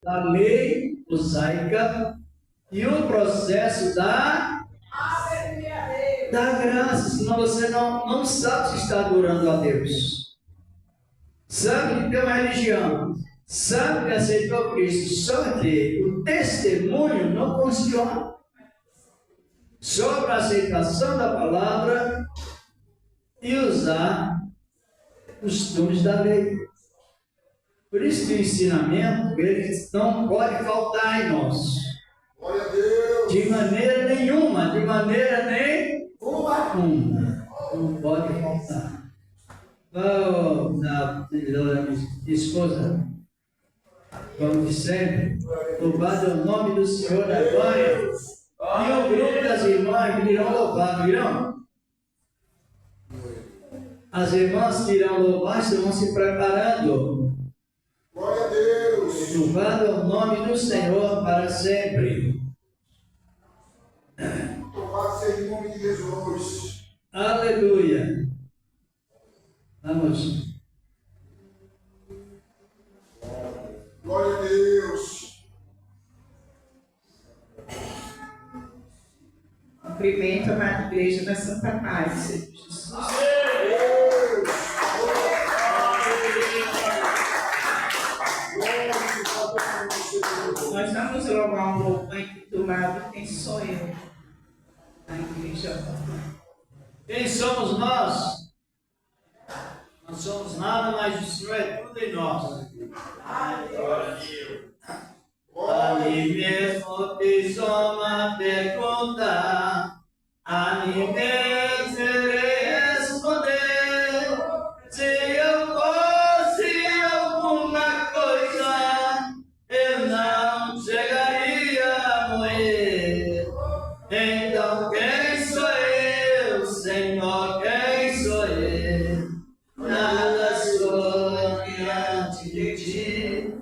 da lei mosaica e o processo da graça, senão você não sabe se está adorando a Deus. Sabe que tem uma religião, sabe que aceitou Cristo, só que o testemunho não funciona. Sobre a aceitação da palavra e usar os costumes da lei. Por isso que o ensinamento, ele não pode faltar em nós. Glória a Deus. De maneira nenhuma, de maneira nenhuma. Não pode faltar. Minha esposa, como de sempre, louvado é o nome do Senhor da glória. E o grupo das irmãs irão louvar, não irão? As irmãs que irão louvar estão se preparando. Glória a Deus. Louvado é o nome do Senhor para sempre. Louvado seja o nome de Jesus. Aleluia. Vamos. Glória a Deus. Cumprimento a amada igreja da Santa Paz. Jesus. Nós vamos louvar um louvor intitulado Quem Sou Eu? Na igreja. Quem somos nós? Não somos nada, mas o Senhor é tudo em nós. Ali mesmo fiz uma pergunta, a mim mesmo irei responder. Se eu fosse alguma coisa, eu não chegaria a morrer. Então quem sou eu, Senhor, quem sou eu? Nada sou diante de ti,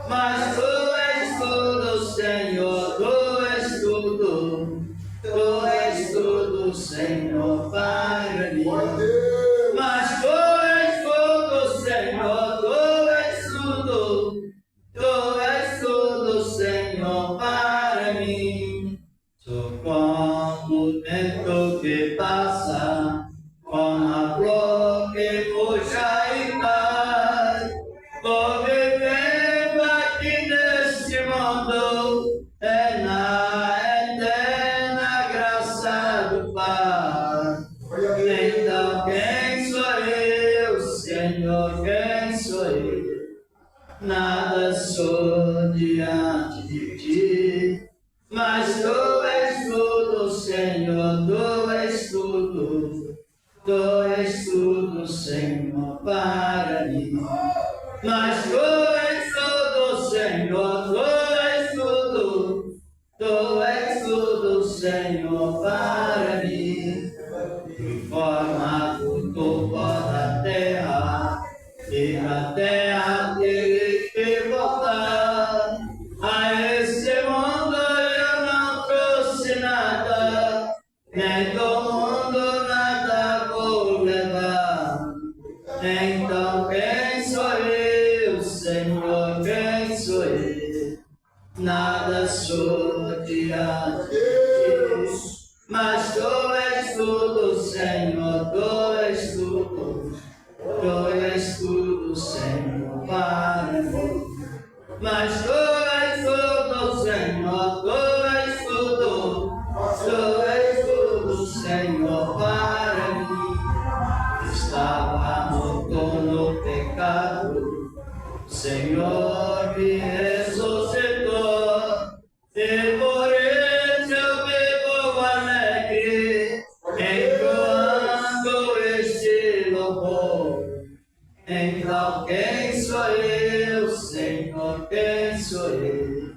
mas tu és tudo, Senhor, tu és tudo, Senhor, para mim. Mas tu és tudo, Senhor, tu és tudo, Senhor, para mim. Sou como o vento que passa, como a flor que puxa e cai. Vou vivendo aqui neste mundo, é na eterna graça do Pai. Então quem sou eu, Senhor, quem sou eu? Nada sou diante de ti, mas tu és tudo, Senhor, tu és tudo. Tu és tudo, Senhor, para mim. Mas tu és tudo, Senhor, tu és tudo, Senhor, para mim. Forma o topo da terra, e a terra teve que voltar. A esse mundo eu não trouxe nada, nem do mundo nada vou levar. Então quem sou eu, Senhor, quem sou eu? Nada sou diante de ti, mas tu és tudo, Senhor, tu és tudo, Senhor, para mim. Mas tu és tudo, Senhor, tu és tudo, Senhor, para mim. Estava morto no pecado, Senhor me ressuscitou, e por isso eu vivo alegre, entoando este louvor. Então quem sou eu, Senhor, quem sou eu?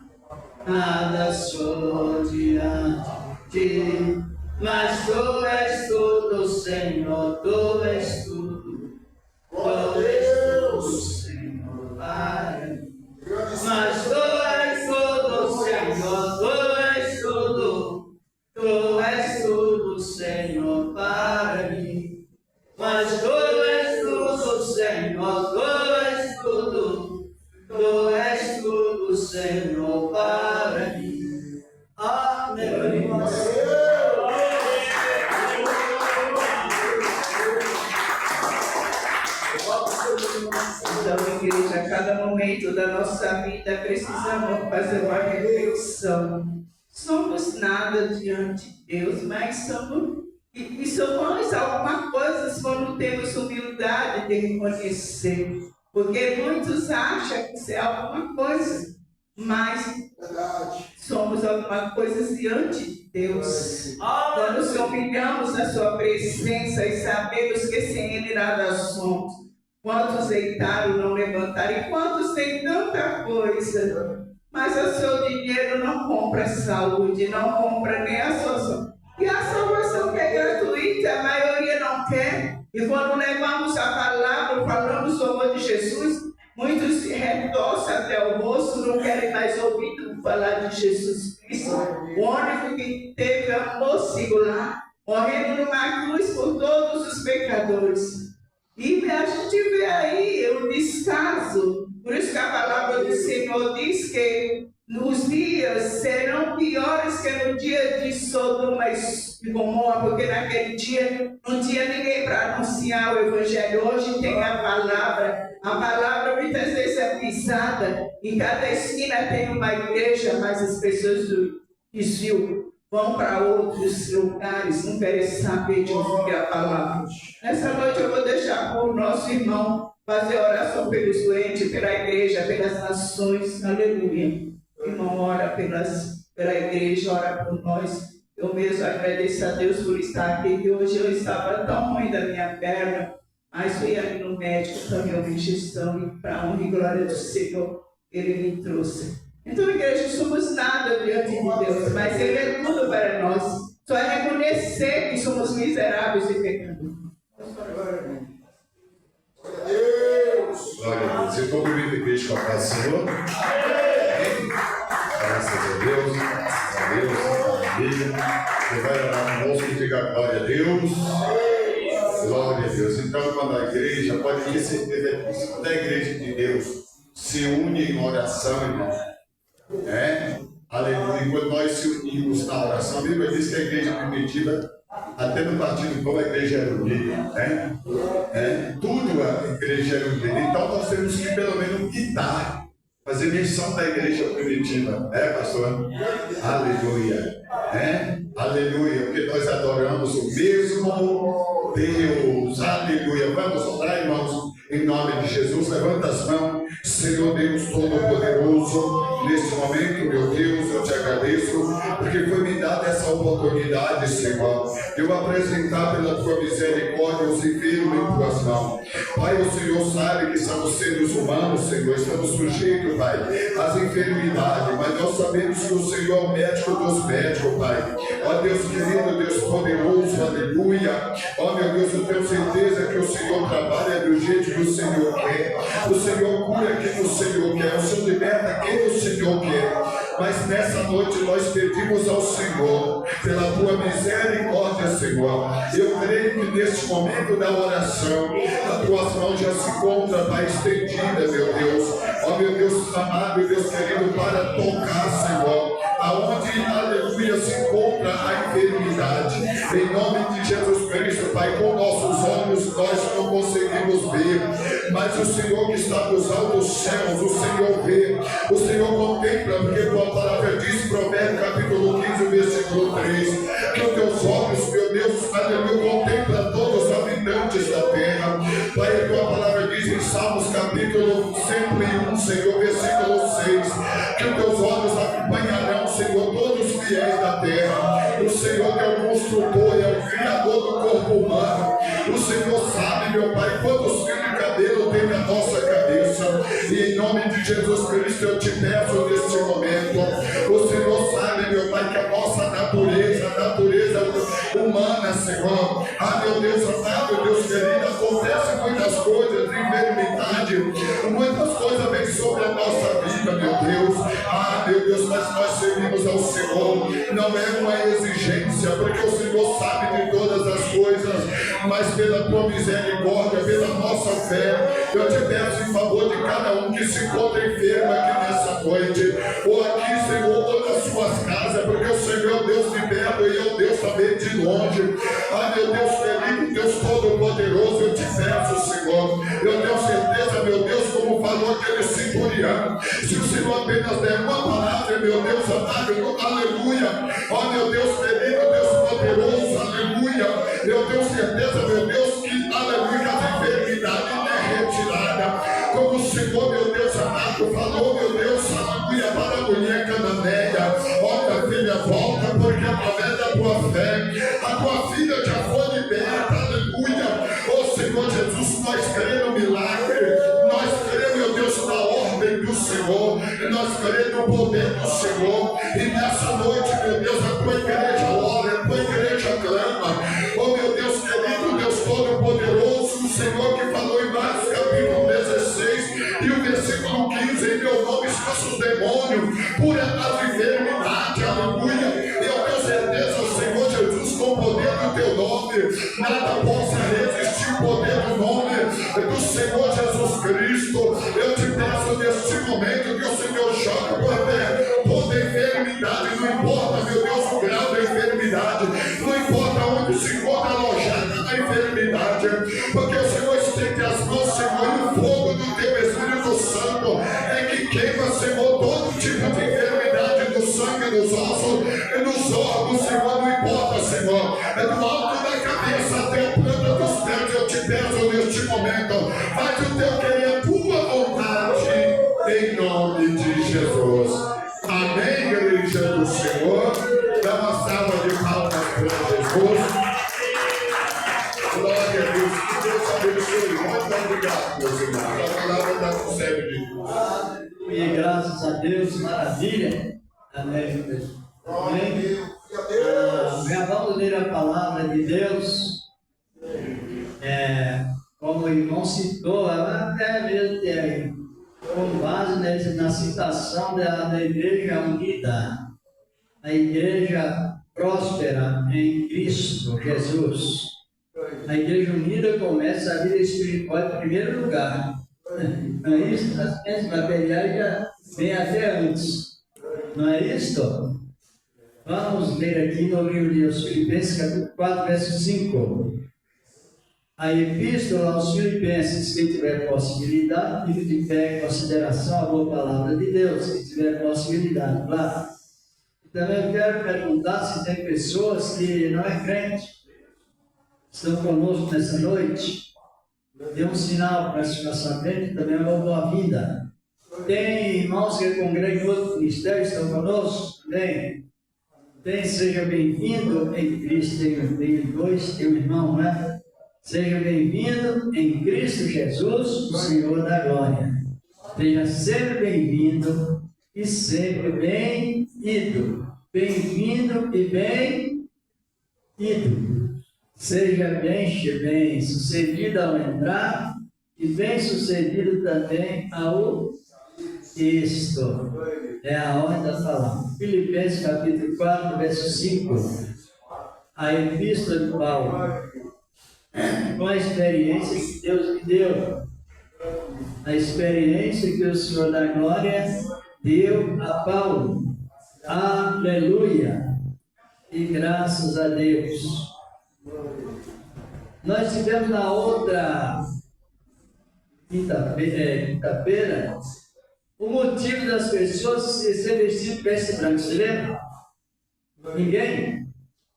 Nada sou diante de ti, mas tu és tudo, Senhor, tu és tudo, Senhor, para mim. Mas tu és tudo, Senhor, tu és tudo, Senhor, para mim. Mas tu és tudo, Senhor, tu és tudo, Senhor. pleno para mim. Amém. Então, igreja, a cada momento da nossa vida precisamos fazer uma reflexão. Somos nada diante de Deus, mas somos alguma coisa quando temos humildade de reconhecer. Porque muitos acham que isso é alguma coisa, mas somos alguma coisa diante de Deus. Quando nos humilhamos na sua presença e sabemos que sem Ele nada somos. Quantos deitaram, não levantaram, e quantos têm tanta coisa, mas o seu dinheiro não compra saúde, não compra nem a salvação. E a salvação que é gratuita, a maioria não quer. E quando levamos a palavra, falamos do amor de Jesus, muitos retorcem até o rosto, não querem mais ouvir falar de Jesus Cristo, o único que teve amor singular, morrendo numa cruz por todos os pecadores. E a gente vê aí o descaso. Por isso que a palavra do Senhor diz que nos dias serão piores que no dia de Sodoma e Gomorra, porque naquele dia não tinha ninguém para anunciar o Evangelho. Hoje tem a palavra muitas vezes é pisada, em cada esquina tem uma igreja, mas as pessoas do desvio vão para outros lugares, não querem saber de ouvir a palavra. Nessa noite eu vou deixar para o nosso irmão fazer oração pelos doentes, pela igreja, pelas nações. Aleluia. Irmão, ora pela igreja, ora por nós. Eu mesmo agradeço a Deus por estar aqui, que hoje eu estava tão ruim da minha perna, mas fui ali no médico para minha injeção e para a honra e glória do Senhor, Ele me trouxe. Então, igreja, somos nada diante de Deus, mas Ele é tudo para nós. Só é reconhecer que somos miseráveis e pecadores. Glória a Deus. Glória a Deus. Você cumprimenta a igreja com a paz do Senhor? Graças a Deus. A Deus. Família. Você vai orar conosco e diga glória a Deus. Glória a Deus. Então, quando a igreja, pode ter certeza disso, quando a igreja de Deus se une em oração, irmão. Aleluia. Quando nós se unimos na oração, a Bíblia diz que a igreja primitiva, até no partido como a igreja era unida, tudo a igreja era unida. Então nós temos que pelo menos guiar, fazer menção da igreja primitiva, pastor? Aleluia. Aleluia, porque nós adoramos o mesmo Deus. Aleluia. Vamos orar, irmãos, em nome de Jesus. Levanta as mãos. Senhor Deus Todo-Poderoso, nesse momento, meu Deus, eu te agradeço, porque foi me dada essa oportunidade, Senhor, de eu apresentar pela tua misericórdia os enfermos em tuas mãos. Pai, o Senhor sabe que somos seres humanos, Senhor, estamos sujeitos, Pai, às enfermidades, mas nós sabemos que o Senhor é o médico dos médicos, Pai. Ó Deus querido, Deus poderoso, aleluia. Ó meu Deus, eu tenho certeza que o Senhor trabalha do jeito que o Senhor quer. O Senhor cura quem o Senhor quer, o Senhor liberta quem o Senhor quer. Mas nessa noite nós pedimos ao Senhor, pela tua misericórdia, Senhor. Eu creio que neste momento da oração, as tuas mãos já se encontram, Pai, estendida, meu Deus. Ó meu Deus amado e Deus querido, para tocar, Senhor, aonde, aleluia, se encontra a enfermidade. Em nome de Jesus Cristo, Pai, com nossos olhos nós não conseguimos ver, mas o Senhor que está nos altos céus, o Senhor vê, o Senhor contempla, porque tua palavra diz, Provérbios capítulo 15, versículo 3, que os teus olhos, meu Deus, aleluia, contempla todos os habitantes da terra. Pai, a tua palavra diz em Salmos capítulo 101, Senhor, versículo 6, que os teus olhos acompanharão, Senhor, todos os fiéis da terra. O Senhor que é o construtor e é o criador do corpo humano. O Senhor sabe, meu Pai, quantos fios de cabelo tem na nossa cabeça. E em nome de Jesus Cristo eu te peço neste momento. O Senhor sabe, meu Pai, que a nossa natureza, a natureza humana, Senhor, meu Deus amado, Deus querido, acontece muitas coisas, enfermidade, muitas coisas vêm sobre a nossa vida, meu Deus. Meu Deus, mas nós servimos ao Senhor, não é uma exigência, porque o Senhor sabe de todas as coisas, mas pela tua misericórdia, pela nossa fé, eu te peço em favor de cada um que se encontra enfermo aqui nessa noite, ou aqui, Senhor, ou nas suas casas, porque o Senhor é o Deus de perto e é o Deus também de longe. Ah, meu Deus querido, Deus Todo-Poderoso, eu te peço, Senhor, eu tenho certeza, meu Deus, como falou aquele centurião, se o Senhor apenas der uma palavra, meu Deus amado, aleluia, ó meu Deus querido, Deus poderoso, aleluia, eu tenho certeza, meu Deus, que aleluia, que a enfermidade é retirada, como o Senhor, meu Deus amado, falou, meu Deus, aleluia, para a mulher cananeia, ó minha filha, volta, porque através da tua fé, a tua filha já foi liberta, aleluia, ó Senhor Jesus, nós cremos no milagre, nós cremos, meu Deus, na ordem do Senhor, nós cremos no poder do Senhor, e nessa noite, meu Deus, a tua igreja ora, a tua igreja clama, oh meu Deus querido, Deus Todo-Poderoso, o Senhor que falou em Marcos capítulo 16 e o versículo 15, em meu nome expulso os demônios, cura as enfermidades, aleluia, eu tenho certeza, Senhor Jesus, com o poder do teu nome, nada possa resistir o poder do nome do Senhor Jesus Cristo. Eu te peço neste momento que o Senhor jogue por terra toda enfermidade, não importa, meu Deus, o grau da enfermidade, não importa onde se encontra alojada a enfermidade, porque o Senhor estende as mãos, Senhor, e o fogo do teu Espírito Santo é que queima, Senhor, todo tipo de enfermidade no sangue, nos ossos e nos órgãos, Senhor, não importa, Senhor, é do alto da cabeça até a planta dos pés, eu te peço neste momento, faz o teu querer, a tua vontade, em nome de Jesus. Amém, igreja do Senhor. Dá uma salva de palmas para Jesus. Glória a Deus. Que Deus abençoe. Muito obrigado, meus irmãos. A palavra está com servo de Deus. E graças a Deus, maravilha. Amém. Amém. Vamos ler a palavra de Deus. Como o irmão citou, até mesmo com base na citação da Igreja Unida, a Igreja Próspera em Cristo Jesus. A Igreja Unida começa a vida espiritual em primeiro lugar. Não é isso? As bênçãos materiais já vêm até antes. Não é isso? Vamos ler aqui no livro de Filipenses, capítulo 4, verso 5. A epístola aos Filipenses, quem tiver possibilidade, fique de pé em consideração a boa palavra de Deus, quem tiver possibilidade, claro. E também eu quero perguntar se tem pessoas que não é crente, estão conosco nessa noite, dê um sinal para se fazer crente, também é uma boa-vinda. Tem irmãos que congregam em outro ministério, estão conosco? Tem, seja bem-vindo em Cristo, tem dois, tem um irmão, não é? Seja bem-vindo em Cristo Jesus, o Senhor da glória. Seja sempre bem-vindo e sempre bem-ido. Bem-vindo e bem-ido. Seja bem sucedido ao entrar e bem sucedido também ao isto. É a ordem da palavra. Filipenses capítulo 4, verso 5. A epístola de Paulo. Com a experiência que Deus me deu, a experiência que o Senhor da Glória deu a Paulo. Aleluia! E graças a Deus. Nós tivemos na outra quinta-feira o motivo das pessoas ser vestido de veste branca. Você lembra? Ninguém?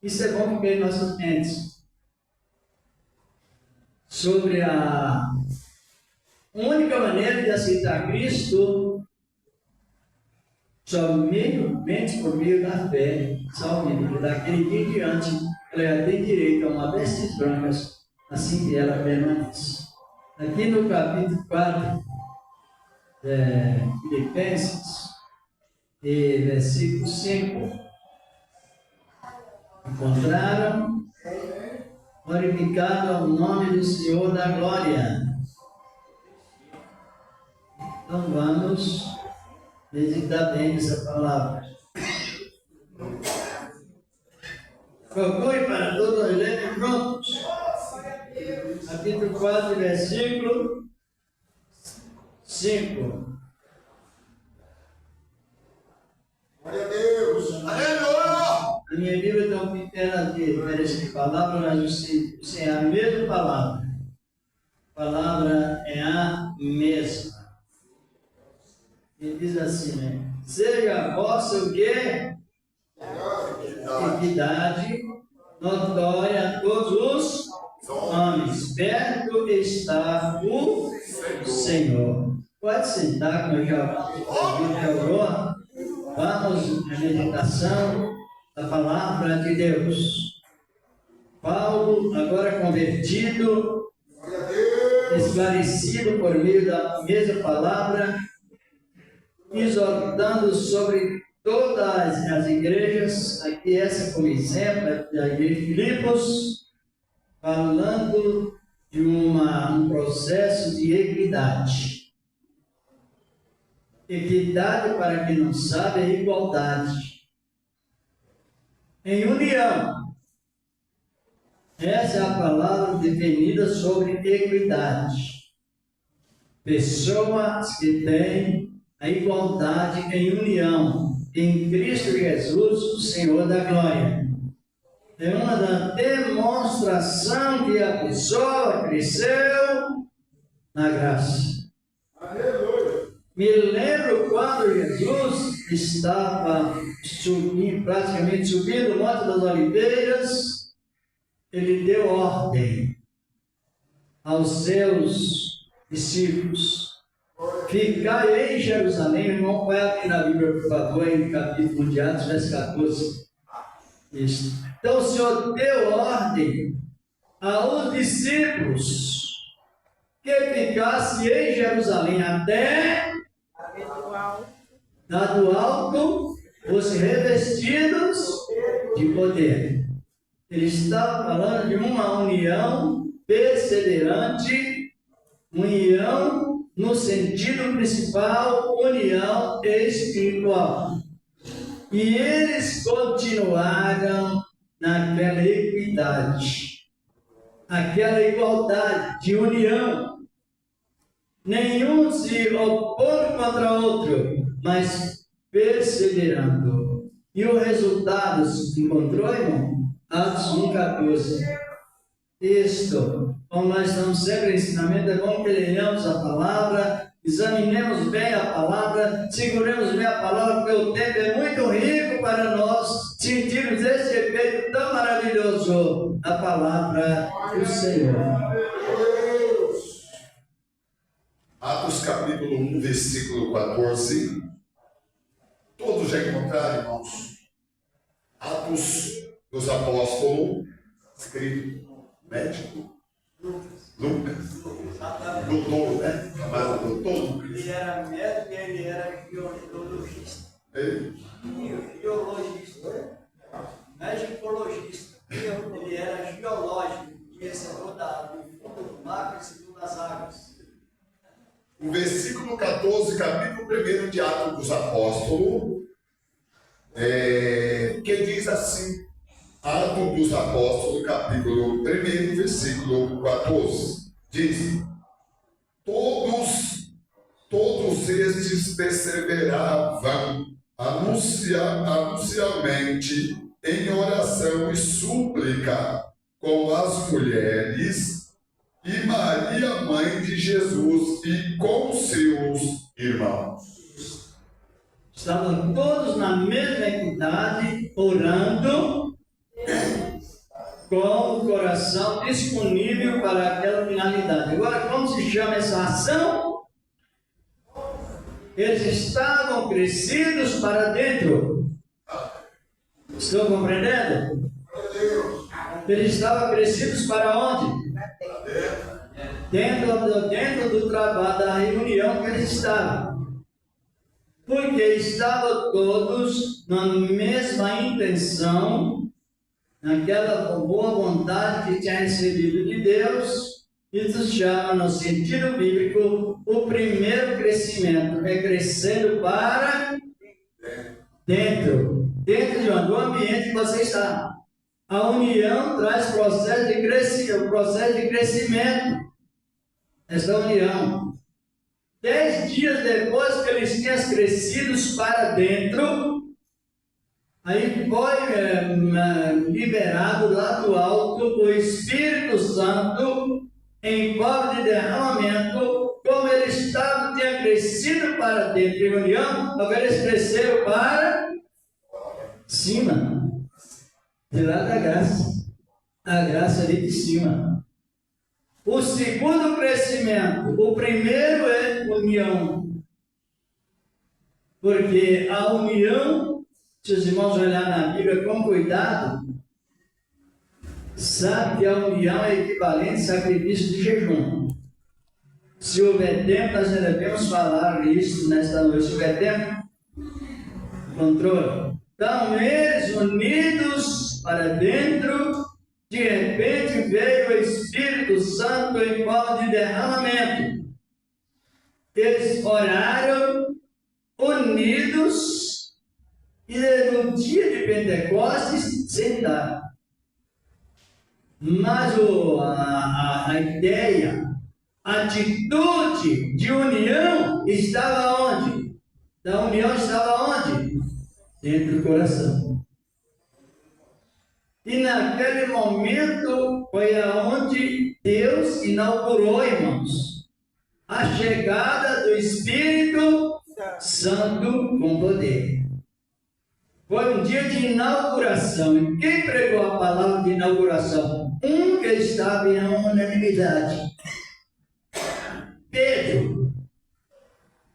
Isso é bom porque nossas mentes. Sobre a única maneira de aceitar Cristo, somente por meio da fé, somente daquele dia em diante, ela tem direito a uma vestes brancas, assim que ela permanece. Aqui no capítulo 4, Filipenses, versículo 5, encontraram? Glorificado o nome do Senhor da glória. Então vamos meditar bem nessa palavra. Procure para todos lerem juntos. Capítulo 4, versículo 5. Glória a Deus. Aleluia! A minha Bíblia é tão pequena que parece que palavra, mas é a mesma palavra. A palavra é a mesma. E diz assim, né? Seja a vossa o quê? Equidade notória a todos os homens. Perto está o Senhor. Pode sentar, como eu já orou. Vamos à meditação da palavra de Deus. Paulo, agora convertido, esclarecido por meio da mesma palavra, exortando sobre todas as igrejas, aqui essa como exemplo, da igreja de Filipos, falando de um processo de equidade. Equidade, para quem não sabe, é igualdade. Em união. Essa é a palavra definida sobre equidade. Pessoas que têm a igualdade em união em Cristo Jesus, o Senhor da glória. É uma da demonstração que a pessoa cresceu na graça. Me lembro quando Jesus estava praticamente subindo o Monte das Oliveiras, ele deu ordem aos seus discípulos: ficai em Jerusalém. Irmão, vai abrir na Bíblia, por favor, em capítulo de Atos, verso 14. Isso. Então o Senhor deu ordem aos discípulos que ficasse em Jerusalém até do alto fossem revestidos de poder. Ele estava falando de uma união perseverante, união no sentido principal, união espiritual. E eles continuaram naquela equidade, aquela igualdade de união. Nenhum se opondo contra outro, mas perseverando. E o resultado se encontrou, irmão? Atos 1,14. Isto, como nós estamos sempre em ensinamento, é bom que leiamos a palavra, examinemos bem a palavra, seguremos bem a palavra, porque o tempo é muito rico para nós sentirmos esse efeito tão maravilhoso da palavra do Senhor. Atos capítulo 1, versículo 14. Todos já encontraram, irmãos? Atos dos Apóstolos, escrito médico Lucas, doutor, né? Chamado doutor Lucas. Ele era médico e ele era biologista. Biologista. Não é ginecologista. Ele era geológico. Conhecedor do fundo do mar, conhecedor das águas. O versículo 14, capítulo 1 de Atos dos Apóstolos, que diz assim: Atos dos Apóstolos, capítulo 1, versículo 14, diz: Todos estes perseveravam anuncialmente em oração e súplica com as mulheres e Maria, mãe de Jesus, e com seus irmãos. Estavam todos na mesma equidade, orando, com o coração disponível para aquela finalidade. Agora, como se chama essa ação? Eles estavam crescidos para dentro. Estão compreendendo? Eles estavam crescidos para onde? Dentro do trabalho, da reunião que eles estavam. Porque estavam todos na mesma intenção, naquela boa vontade que tinha recebido de Deus. Isso chama, no sentido bíblico, o primeiro crescimento. É crescendo para dentro de onde? Do ambiente que você está. A união traz processo de crescimento. Essa união. 10 dias depois que eles tinham crescido para dentro, aí foi liberado lá do alto o Espírito Santo em forma de derramamento. Como eles tinham crescido para dentro em união, agora eles cresceram para cima, de lá da graça, a graça ali de cima. O segundo crescimento, o primeiro é união, porque a união, se os irmãos olharem na Bíblia com cuidado, sabe que a união é equivalente a sacrifício de jejum. Se houver tempo, nós devemos falar isso nesta noite. Se houver tempo, controle. Então, eles unidos para dentro, de repente veio o Espírito Santo em forma de derramamento. Eles oraram unidos e no dia de Pentecostes sentaram. Mas a ideia, a atitude de união estava onde? Da união estava onde? Dentro do coração. E naquele momento foi aonde Deus inaugurou, irmãos, a chegada do Espírito Santo com poder. Foi um dia de inauguração. E quem pregou a palavra de inauguração? Um que estava em unanimidade. Pedro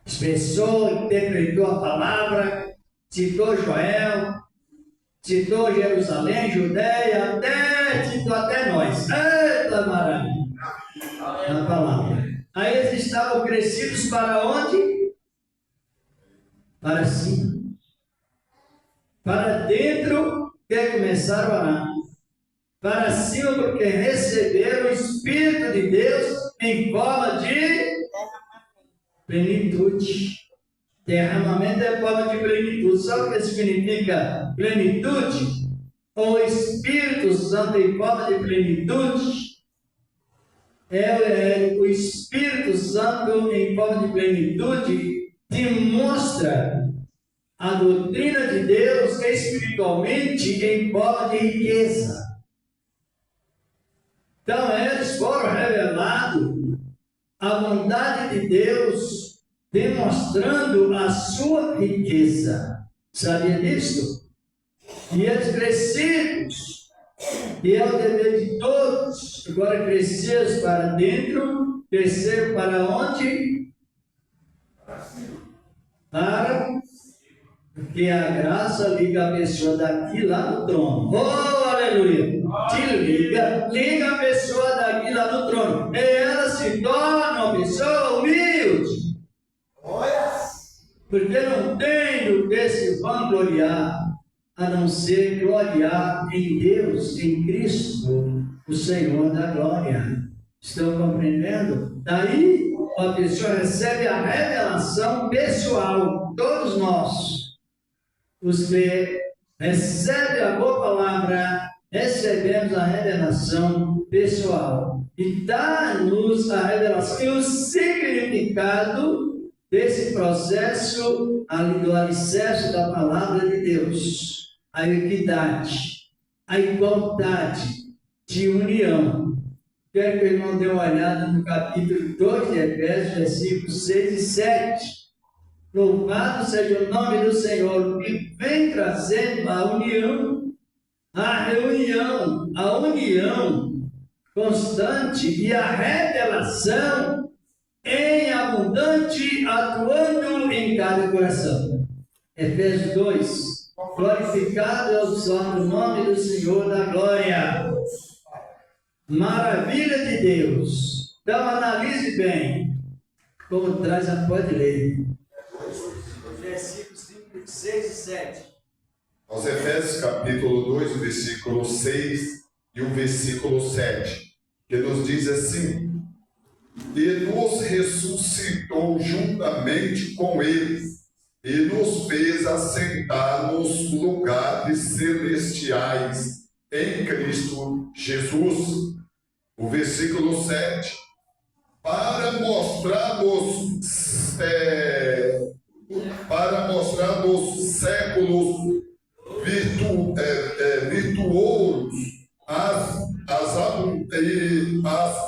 expressou, interpretou a palavra, citou Joel, citou Jerusalém, Judeia, citou até nós. Eita maravilha! A palavra. Aí eles estavam crescidos para onde? Para cima. Para dentro, que começaram a orar. Para cima, porque receberam o Espírito de Deus em forma de plenitude. Derramamento é forma de plenitude. Sabe o que significa plenitude? O Espírito Santo em forma de plenitude é o Espírito Santo em forma de plenitude demonstra a doutrina de Deus espiritualmente em forma de riqueza. Então eles foram revelados a vontade de Deus, demonstrando a sua riqueza. Sabia disso? E eles crescidos, e é o dever de todos, agora cresceram para dentro, cresceram para onde? Para, porque a graça liga a pessoa daqui lá no trono. Oh, aleluia! Te liga a pessoa daqui lá no trono. E ela se torna uma pessoa humilde. Porque não tem do que se vangloriar, a não ser gloriar em Deus, em Cristo, o Senhor da glória. Estão compreendendo? Daí a pessoa recebe a revelação pessoal, todos nós. Os que recebem a boa palavra, recebemos a revelação pessoal. E dá-nos a revelação e o significado desse processo ali do alicerce da palavra de Deus. A equidade, a igualdade de união. Quero que o irmão dê uma olhada no capítulo 2 de Efésios, versículos 6 e 7. Louvado seja o nome do Senhor, que vem trazendo a união, a reunião, a união constante e a revelação em abundante, atuando em cada coração. Efésios 2, glorificado é o nome do Senhor da glória. Maravilha de Deus. Então analise bem, como traz a pode ler. Versículos 5, 6 e 7. Aos Efésios capítulo 2, o versículo 6 e o versículo 7, que nos diz assim: e nos ressuscitou juntamente com ele, e nos fez assentar nos lugares celestiais em Cristo Jesus. O versículo 7, para mostrarmos séculos virtuosos as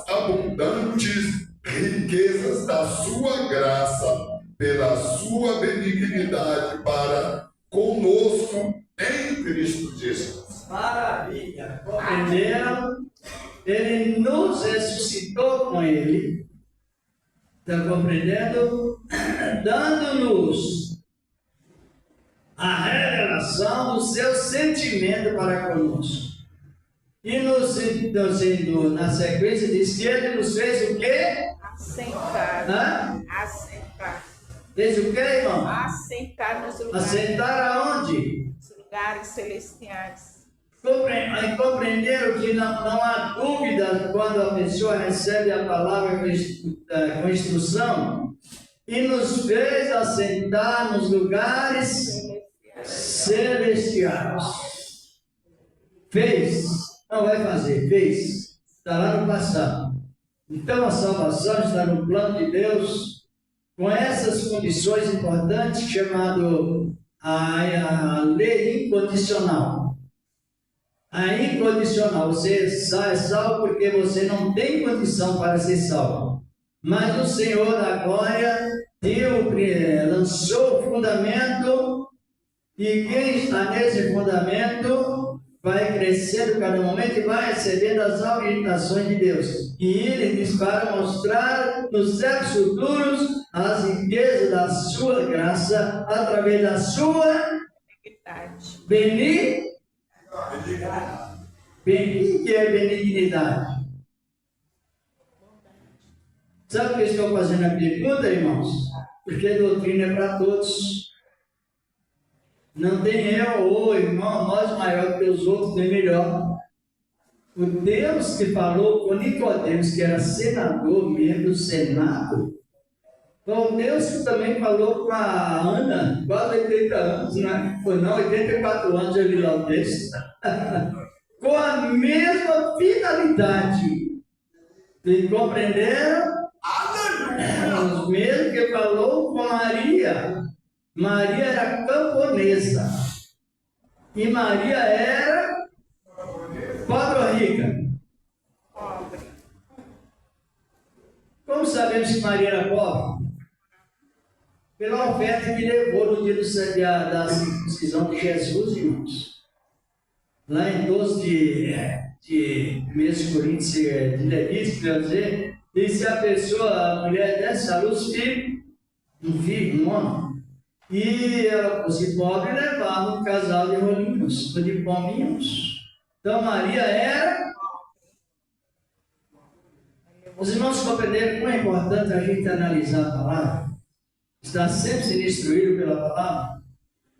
abundantes riquezas da sua graça, pela sua benignidade para conosco em Cristo Jesus. Maravilha! Compreenderam? Ele nos ressuscitou com Ele. Está compreendendo? Dando-nos a revelação do seu sentimento para conosco. E na sequência diz que Ele nos fez o quê? Assentar. Assentar. Fez o quê, irmão? Assentar nos lugares. Assentar aonde? Nos lugares celestiais. Compreenderam que não há dúvida quando a pessoa recebe a palavra com instrução e nos fez assentar nos lugares celestiais. Fez, não vai fazer, fez. Está lá no passado. Então a salvação está no plano de Deus com essas condições importantes chamado a lei incondicional. A incondicional, você é salvo porque você não tem condição para ser salvo. Mas o Senhor da glória lançou o fundamento e quem está nesse fundamento vai crescendo cada momento e vai recebendo as orientações de Deus. E Ele diz para mostrar nos séculos futuros as riquezas da sua graça através da sua benignidade. O que é benignidade? Sabe o que eu estou fazendo a pergunta, irmãos? Porque a doutrina é para todos. Não tem eu ou irmão, nós maior que os outros, nem melhor. O Deus que falou com Nicodemos, que era senador, membro do Senado, foi o Deus que também falou com a Ana, quase 80 anos, né? Foi não, 84 anos, eu li lá o texto. Com a mesma finalidade. Vocês compreenderam? Os mesmos que falou com Maria. Maria era camponesa. E Maria era pobre ou rica? Pobre. Como sabemos que Maria era pobre? Pela oferta que levou no dia da circuncisão de Jesus, irmãos. Lá em 12 de 1 Coríntios de Levítico, quer dizer, diz se a pessoa, a mulher desse a luz, um homem, e ela fosse pobre, levava um casal de rolinhos, ou de pominhos. Então Maria era. Os irmãos compreenderam como é importante a gente analisar a palavra, estar sempre sendo instruído pela palavra.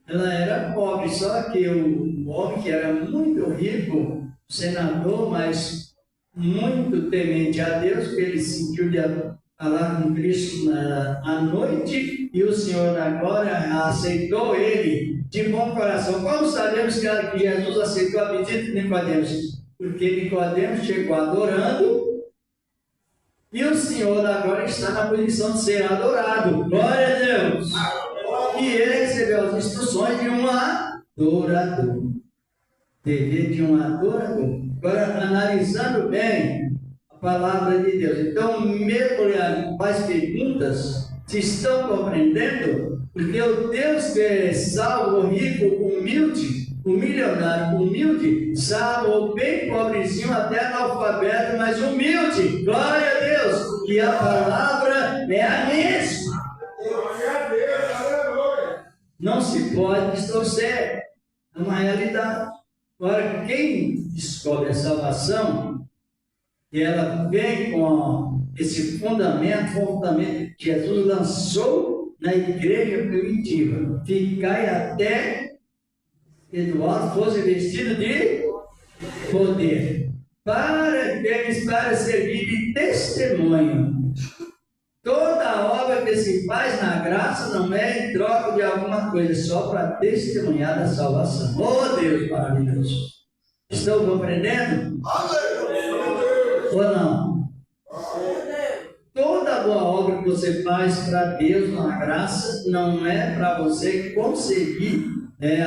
Ela era pobre, só que o homem que era muito rico, senador, mas muito temente a Deus, porque ele sentiu de falar com Cristo à noite, e o Senhor agora aceitou ele de bom coração. Como sabemos que Jesus aceitou a pedida de Nicodemos? Porque Nicodemos chegou adorando, e o Senhor agora está na posição de ser adorado. Glória a Deus! E ele recebeu as instruções de um adorador. Dever de um adorador. Agora, analisando bem a palavra de Deus. Então, mergulhar faz perguntas, se estão compreendendo? Porque o Deus que é salvo, rico, humilde, o milionário humilde, salvo o bem pobrezinho, até analfabeto, mas humilde. Glória a Deus! E a palavra é a mesma. Não se pode distorcer. É uma realidade. Agora, quem descobre a salvação, e ela vem com esse fundamento que Jesus lançou na igreja primitiva, ficai até Eduardo fosse vestido de poder, para servir de testemunho. Toda obra que se faz na graça não é em troca de alguma coisa, só para testemunhar da salvação. Oh Deus maravilhoso! Estão compreendendo? Aleluia. Ou não? Toda boa obra que você faz para Deus na graça não é para você conseguir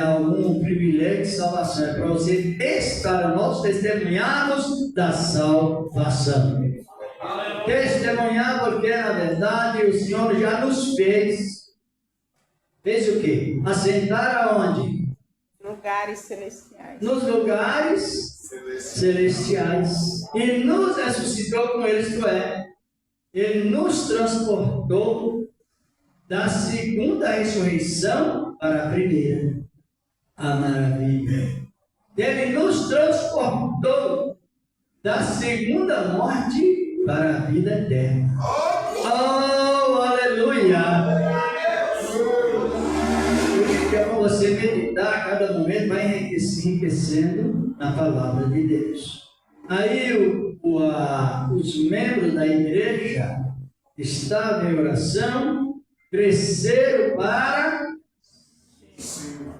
algum privilégio de salvação, é para você estar nós testemunhados da salvação. Testemunhar porque na verdade o Senhor já nos fez o quê? Assentar aonde? Lugares celestiais. Nos lugares celestiais. E nos ressuscitou com ele, isto é, ele nos transportou da segunda ressurreição para a primeira. A maravilha. Ele nos transportou da segunda morte para a vida eterna. Oh, aleluia! Então você meditar a cada momento, vai enriquecendo na palavra de Deus. Aí os membros da igreja estavam em oração, cresceram para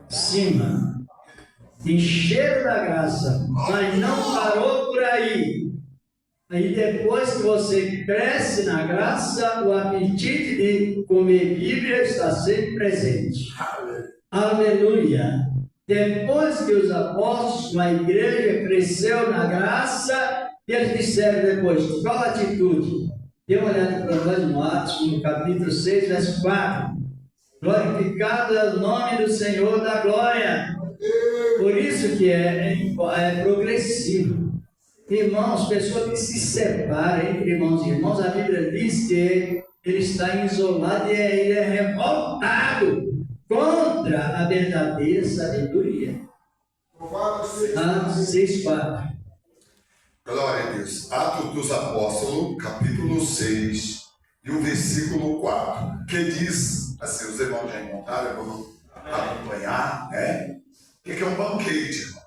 cima, encheram da graça, mas não parou por aí. Aí depois que você cresce na graça, o apetite de comer Bíblia está sempre presente. Aleluia! Depois que os apóstolos, a igreja cresceu na graça, eles disseram depois, qual a atitude? Dê uma olhada para nós no Atos, no capítulo 6, verso 4. Glorificado é o nome do Senhor da glória. Por isso que é progressivo. Irmãos, pessoas que se separam entre irmãos e irmãos, a Bíblia diz que ele está isolado e ele é revoltado contra a verdadeira sabedoria. Atos 6:4. Glória a Deus. Atos dos Apóstolos, capítulo 6, e o versículo 4, que diz, assim, os irmãos já encontraram, vamos acompanhar, né? O que é um banquete, irmão?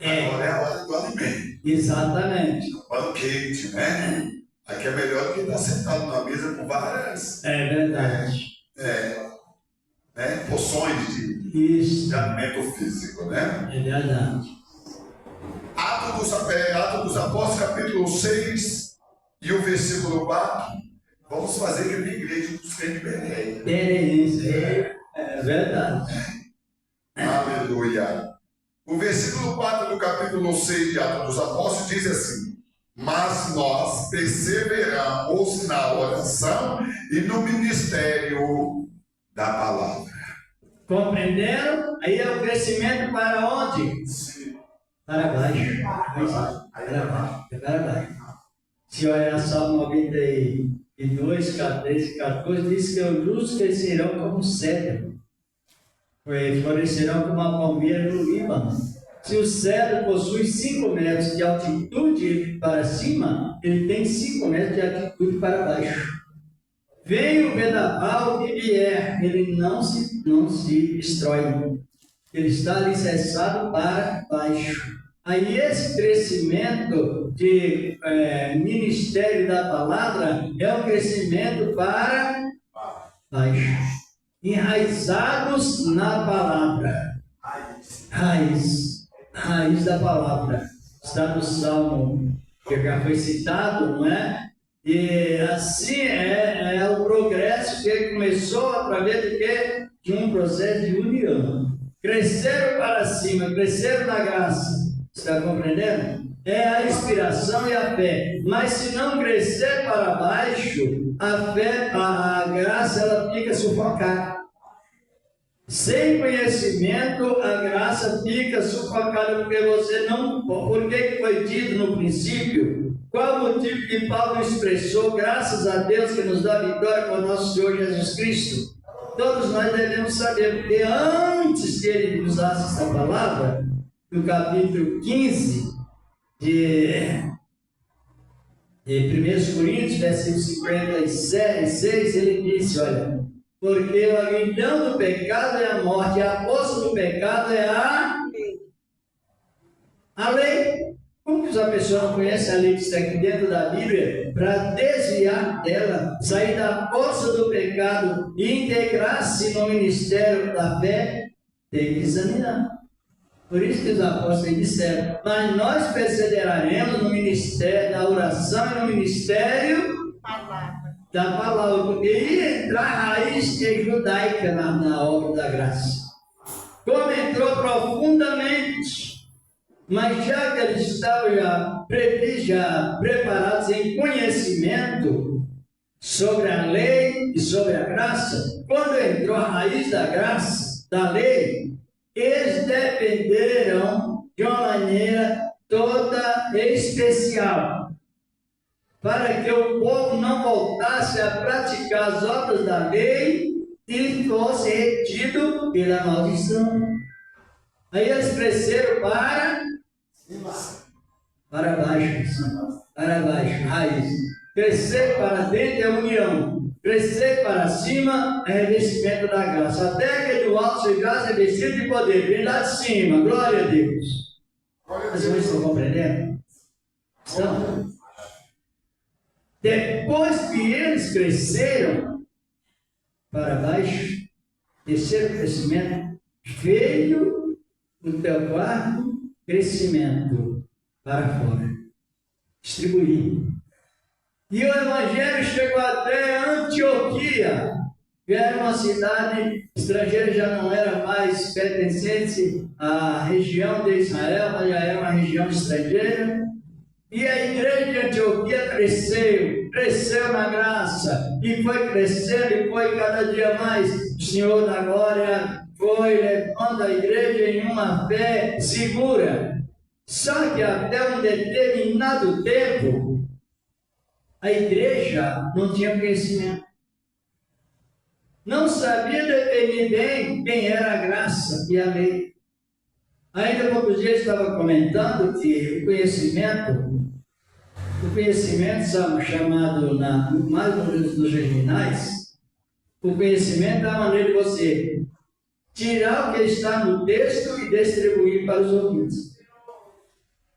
Agora é a hora do alimento. Exatamente. Banquete, né? Aqui é melhor do que estar sentado na mesa com várias verdade. Porções de alimento físico, né? É verdade. Atos dos Apóstolos, capítulo 6 e o versículo 4. Vamos fazer que a igreja dos crentes Bereia. É verdade. Aleluia. O versículo 4 do capítulo 6 de Atos dos Apóstolos diz assim: mas nós perseveramos na oração e no ministério da palavra. Compreenderam? Aí é o crescimento para onde? Para baixo. Para baixo. Se olhar Salmo 92, 13 e 14, diz que os justos crescerão como um cedro, florescerão como uma palmeira no Líbano. Se o cedro possui 5 metros de altitude para cima, ele tem 5 metros de altitude para baixo. Vem o vendaval que vier, ele não se destrói. Ele está alicerçado para baixo. Aí esse crescimento de ministério da palavra é um crescimento para baixo. Enraizados na palavra. Raiz da palavra. Está no Salmo que já foi citado, não é? E assim é o progresso que ele começou através de quê? De um processo de união. Cresceram para cima, cresceram na graça. Está compreendendo? É a inspiração e a fé. Mas se não crescer para baixo, a fé, a graça, ela fica sufocada. Sem conhecimento, a graça fica sufocada porque você não... Por que foi dito no princípio? Qual o motivo que Paulo expressou, graças a Deus que nos dá vitória com o nosso Senhor Jesus Cristo? Todos nós devemos saber, porque antes que ele usasse essa palavra, no capítulo 15 de 1 Coríntios, versículo 56, ele disse, olha, porque o aguilhão do pecado é a morte, e a força do pecado é a lei. Como que a pessoa não conhece a lei que está aqui dentro da Bíblia para desviar dela, sair da força do pecado e integrar-se no ministério da fé? Tem que examinar. Por isso que os apóstolos disseram, mas nós perseveraremos no ministério da oração e no ministério da palavra, porque ia entrar a raiz judaica na obra da graça. Como entrou profundamente, mas já que eles estavam já preparados em conhecimento sobre a lei e sobre a graça, quando entrou a raiz da graça, da lei, eles dependeram de uma maneira toda especial, para que o povo não voltasse a praticar as obras da lei e fosse retido pela maldição. Aí eles cresceram para baixo, raiz. Crescer para dentro é união. Crescer para cima é revestimento da graça. Até que do alto se graça é vestido de poder. Vem lá de cima, glória a Deus. Vocês estão compreendendo? Então, depois que eles cresceram para baixo, terceiro crescimento, veio o teu quarto crescimento para fora. Distribuir. E o Evangelho chegou até Antioquia, que era uma cidade estrangeira, já não era mais pertencente à região de Israel, mas já era uma região estrangeira. E a igreja de Antioquia cresceu na graça, e foi crescendo, e foi cada dia mais. O Senhor da glória foi levando a igreja em uma fé segura. Só que até um determinado tempo, a igreja não tinha conhecimento. Não sabia definir bem quem era a graça e a lei. Ainda há poucos dias estava comentando que o conhecimento chamado mais ou menos nos originais, o conhecimento é a maneira de você tirar o que está no texto e distribuir para os ouvintes.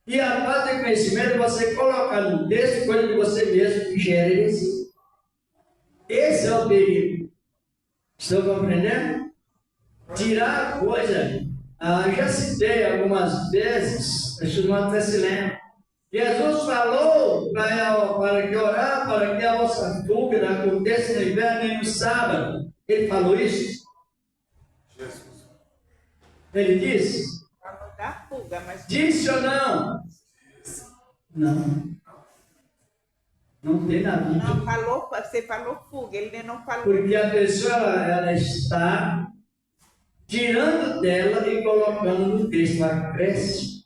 E a parte do conhecimento é você colocar no texto coisa que você mesmo gera em si. Esse é o perigo. Estão compreendendo? Tirar a coisa. Já citei algumas vezes, acho que até se lembra. Jesus falou para que orar, para que a vossa fuga não aconteça no inverno nem no sábado. Ele falou isso? Jesus. Ele disse? Da fuga, mas... Disse ou não? Não. Não tem na Bíblia. Não, você falou fuga, ele não falou. Porque a pessoa, ela está tirando dela e colocando no texto, ela cresce.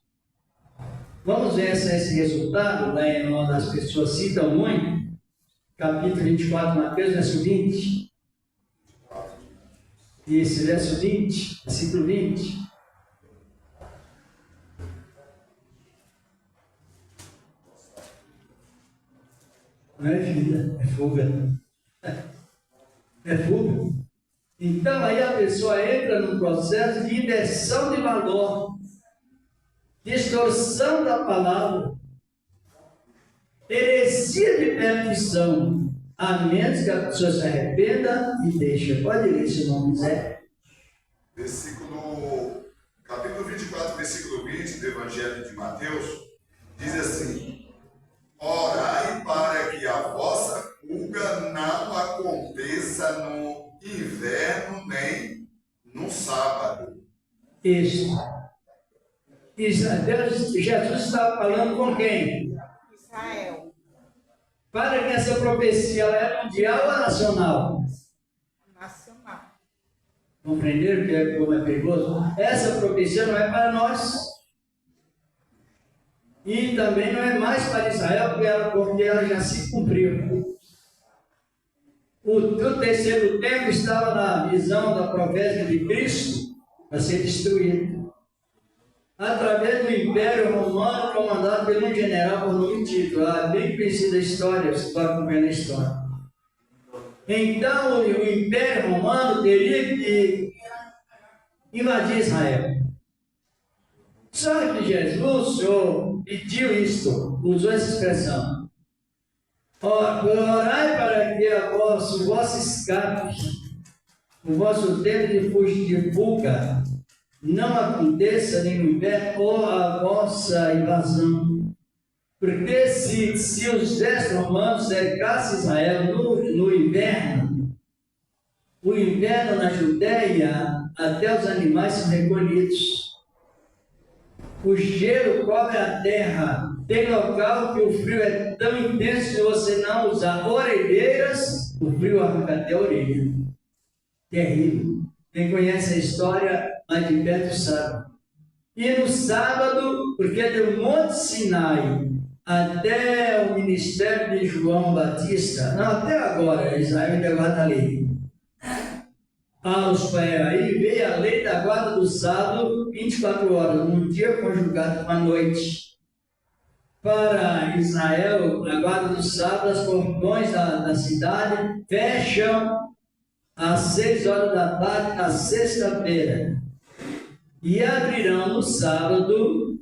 Vamos ver esse resultado, lá em uma das pessoas citam muito, capítulo 24, Mateus, verso 20. Esse verso 20, versículo 20. Não é vida, é fuga. É fuga. Então aí a pessoa entra num processo de inversão de valor, distorção da palavra, heresia de perdição, a menos que a pessoa se arrependa e deixe. Pode ler se não quiser. Capítulo 24, versículo 20 do Evangelho de Mateus, diz assim: orai para que a vossa fuga não aconteça no inverno nem no sábado. Isso. Jesus estava falando com quem? Israel. Para que essa profecia ela é mundial ou nacional? Nacional. Compreenderam como é perigoso? Essa profecia não é para nós. E também não é mais para Israel, porque ela já se cumpriu. O terceiro tempo estava na visão da profética de Cristo para ser destruído. Através do Império Romano, comandado por um general por nome Tito. Bem conhecida a história, você está acompanhando a história. Então, o Império Romano teria que invadir Israel. Só que Jesus, Senhor, pediu isto, usou essa expressão. Orai para que o vosso escape, o vosso tempo de fuga, não aconteça nem no inverno ou a vossa invasão. Porque se os exércitos romanos cercassem Israel no inverno, o inverno na Judéia, até os animais são recolhidos. O gelo cobre a terra. Tem local que o frio é tão intenso que você não usar orelheiras, o frio arranca até a orelha. Terrível. Quem conhece a história mais de perto sabe. E no sábado, porque do Monte Sinai até o ministério de João Batista, não, até agora, Israel ainda guarda a lei. Aí veio a lei da guarda do sábado, 24 horas, um dia conjugado com a noite. Para Israel, a guarda do sábado, os portões da cidade fecham às 6 horas da tarde, na sexta-feira. E abrirão no sábado,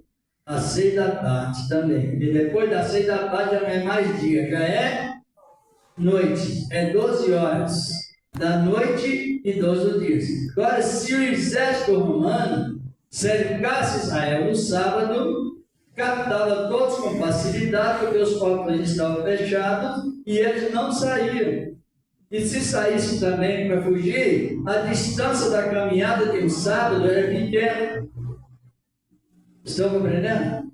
às 6 da tarde também. E depois das 6 da tarde já não é mais dia, já é noite. É 12 horas da noite e 12 dias. Agora, se o exército romano cercasse Israel no sábado, captava todos com facilidade, porque os portões estavam fechados e eles não saíram. E se saísse também para fugir, a distância da caminhada de um sábado era pequena. Estão compreendendo?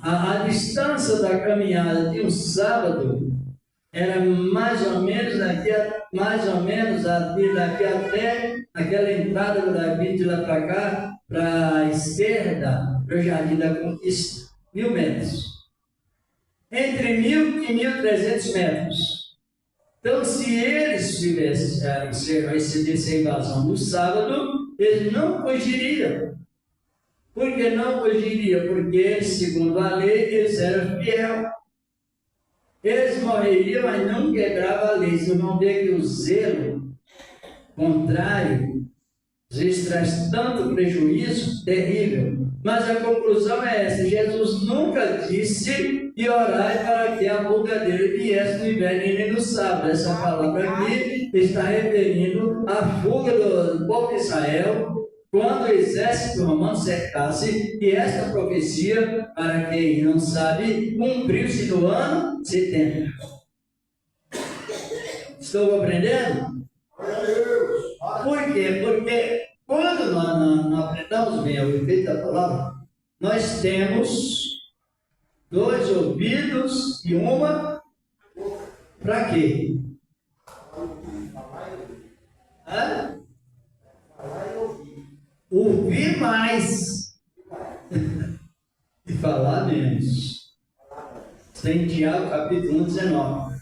A distância da caminhada de um sábado era mais ou menos daqui até aquela entrada do Davi de lá para cá, para a esquerda, para o Jardim da Conquista, 1.000 metros. Entre 1.000 e 1.300 metros. Então, se eles recebessem a invasão no sábado, eles não fugiriam. Por que não fugiriam? Porque, segundo a lei, eles eram fiéis. Eles morreriam, mas não quebravam a lei. Vocês vão ver que o zelo contrário, às vezes traz tanto prejuízo terrível. Mas a conclusão é essa: Jesus nunca disse e orai para que a boca dele viesse no inverno e nem no sábado. Essa palavra aqui está referindo à fuga do povo de Israel quando o exército romano cercasse, e esta profecia, para quem não sabe, cumpriu-se no ano 70. Estou compreendendo? Por quê? Porque quando nós não aprendamos bem o efeito da palavra, nós temos 2 ouvidos e uma para quê? Ouvir mais e falar menos. Tem Tiago capítulo 1, 19.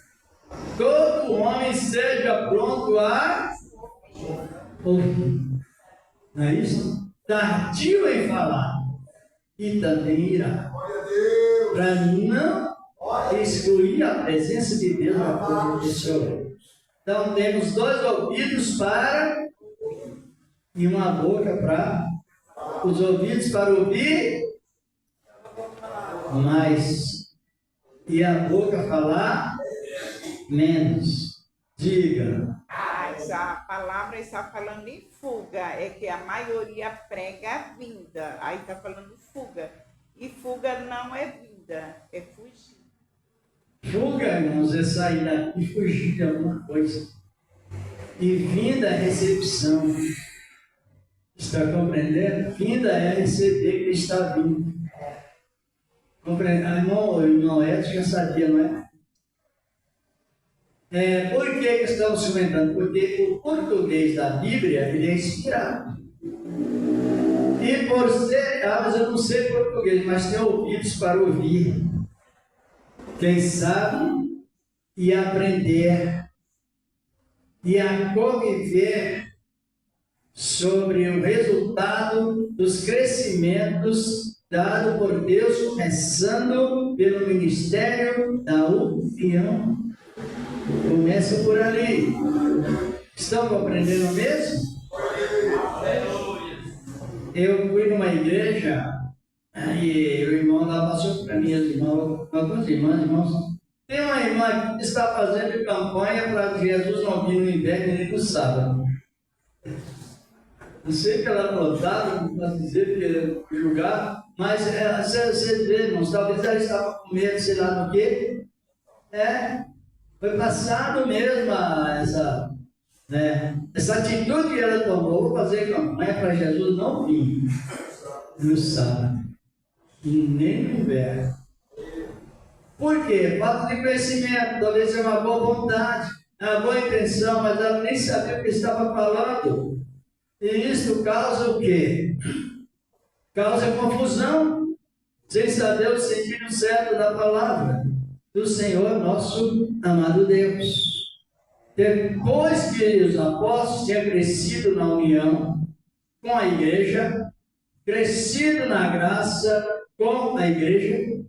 Todo homem seja pronto a ouvir. Não é isso? Tardio em falar e também irá. Para não excluir a presença de Deus na coisa do Senhor. Então temos 2 ouvidos para e uma boca para os ouvidos para ouvir mais e a boca falar menos. Diga. Essa palavra está falando em fuga, é que a maioria prega a vinda. Aí está falando fuga. E fuga não é vinda, é fugir. Fuga, irmãos, é sair daqui e fugir de alguma coisa. E vinda é recepção. Está compreendendo? Vinda é receber que está vindo. Compreende? O irmão Edson já sabia, não é? Por que estamos comentando? Porque o português da Bíblia ele é inspirado. E por ser, mas eu não sei português, mas tenho ouvidos para ouvir. Quem sabe e aprender e a conviver sobre o resultado dos crescimentos dados por Deus, começando pelo ministério da união. Começa por ali. Estão compreendendo mesmo? Eu fui numa igreja e o irmão lá passou para mim, alguns irmãos. Tem uma irmã que está fazendo campanha para Jesus não vir no inverno nem no sábado. Eu sei que ela plantava, não posso dizer que julgar, mas você vê, irmãos, talvez ela estava com medo, sei lá do quê. Foi passado mesmo essa atitude que ela tomou. Vou fazer campanha para Jesus não vir no sábado e nem no inverno. Por quê? Falta de conhecimento, talvez seja uma boa vontade, uma boa intenção, mas ela nem sabia o que estava falando. E isso causa o quê? Causa confusão, sem saber o sentido certo da palavra do Senhor, nosso amado Deus. Depois que os apóstolos tinham crescido na união com a igreja, crescido na graça com a igreja,